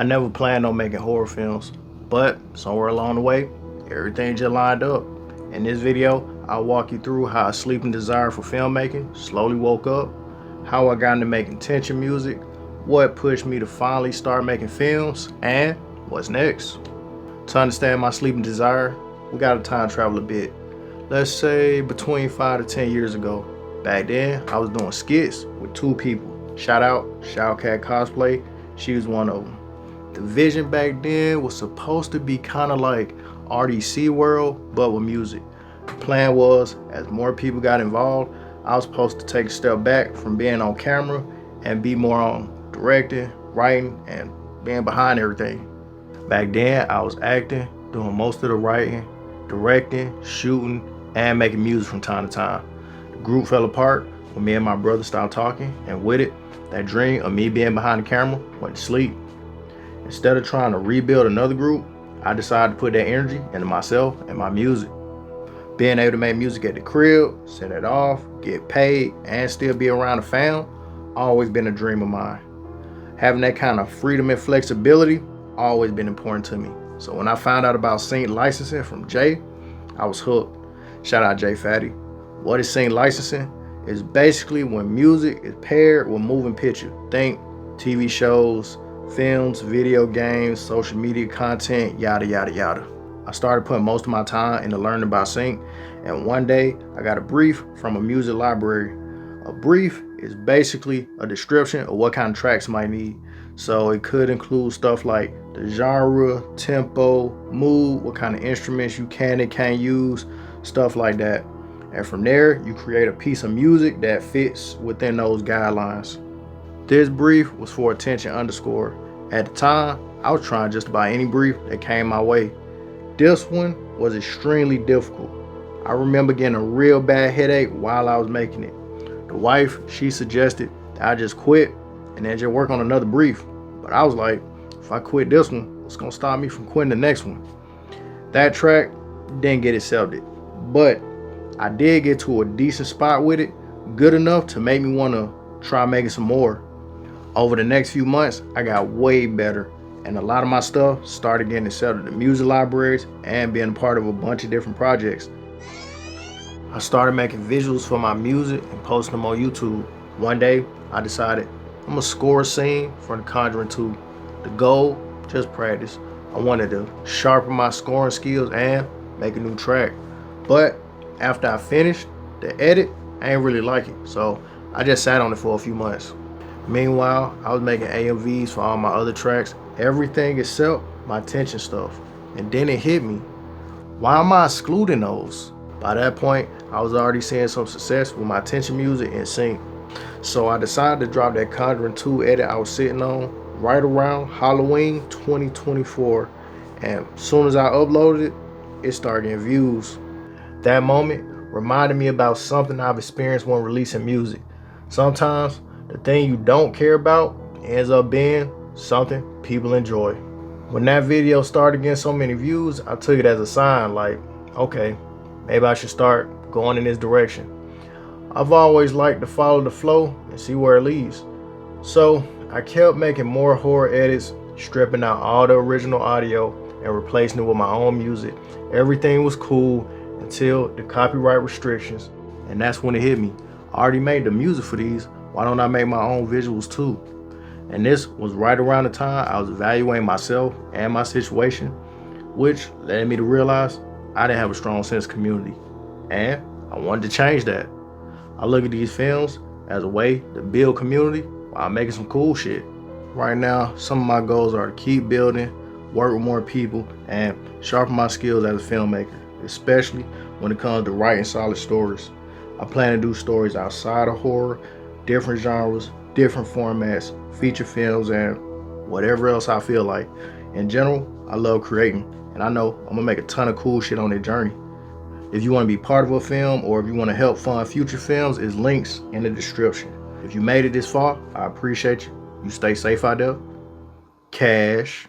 I never planned on making horror films, but somewhere along the way, everything just lined up. In this video, I'll walk you through how a sleeping desire for filmmaking slowly woke up, how I got into making tension music, what pushed me to finally start making films, and what's next. To understand my sleeping desire, we gotta time travel a bit. Let's say between 5 to 10 years ago. Back then, I was doing skits with two people. Shout out Shaucat Cosplay, she was one of them. The vision back then was supposed to be kind of like RDC World, but with music. The plan was, as more people got involved, I was supposed to take a step back from being on camera and be more on directing, writing, and being behind everything. Back then, I was acting, doing most of the writing, directing, shooting, and making music from time to time. The group fell apart when me and my brother stopped talking, and with it, that dream of me being behind the camera went to sleep. Instead of trying to rebuild another group, I decided to put that energy into myself and my music. Being able to make music at the crib, send it off, get paid, and still be around the fam, always been a dream of mine. Having that kind of freedom and flexibility, always been important to me. So when I found out about sync licensing from Jay, I was hooked. Shout out Jay Fatty. What is sync licensing? It's basically when music is paired with moving picture. Think TV shows, films, video games, social media content, yada, yada, yada. I started putting most of my time into learning about sync, and one day I got a brief from a music library. A brief is basically a description of what kind of tracks you might need. So it could include stuff like the genre, tempo, mood, what kind of instruments you can and can't use, stuff like that. And from there, you create a piece of music that fits within those guidelines. This brief was for Attention Underscore. At the time, I was trying just about any brief that came my way. This one was extremely difficult. I remember getting a real bad headache while I was making it. The wife, she suggested that I just quit and then just work on another brief. But I was like, if I quit this one, what's gonna stop me from quitting the next one? That track didn't get accepted, but I did get to a decent spot with it, good enough to make me wanna try making some more. Over the next few months, I got way better, and a lot of my stuff started getting accepted to music libraries and being a part of a bunch of different projects. I started making visuals for my music and posting them on YouTube. One day, I decided I'm gonna score a scene for The Conjuring 2. The goal, just practice. I wanted to sharpen my scoring skills and make a new track. But after I finished the edit, I ain't really like it, so I just sat on it for a few months. Meanwhile, I was making AMVs for all my other tracks, everything except my tension stuff. And then it hit me. Why am I excluding those? By that point, I was already seeing some success with my tension music and sync. So I decided to drop that Conjuring 2 edit I was sitting on right around Halloween 2024. And as soon as I uploaded it, it started getting views. That moment reminded me about something I've experienced when releasing music. Sometimes the thing you don't care about ends up being something people enjoy. When that video started getting so many views, I took it as a sign like, okay, maybe I should start going in this direction. I've always liked to follow the flow and see where it leads. So I kept making more horror edits, stripping out all the original audio and replacing it with my own music. Everything was cool until the copyright restrictions, and that's when it hit me. I already made the music for these, why don't I make my own visuals too? And this was right around the time I was evaluating myself and my situation, which led me to realize I didn't have a strong sense of community, and I wanted to change that. I look at these films as a way to build community while making some cool shit. Right now, some of my goals are to keep building, work with more people, and sharpen my skills as a filmmaker, especially when it comes to writing solid stories. I plan to do stories outside of horror, different genres, different formats, feature films, and whatever else I feel like. In general, I love creating, and I know I'm gonna make a ton of cool shit on that journey. If you want to be part of a film, or if you want to help fund future films, there's links in the description. If you made it this far, I appreciate you. You stay safe out there. Cash.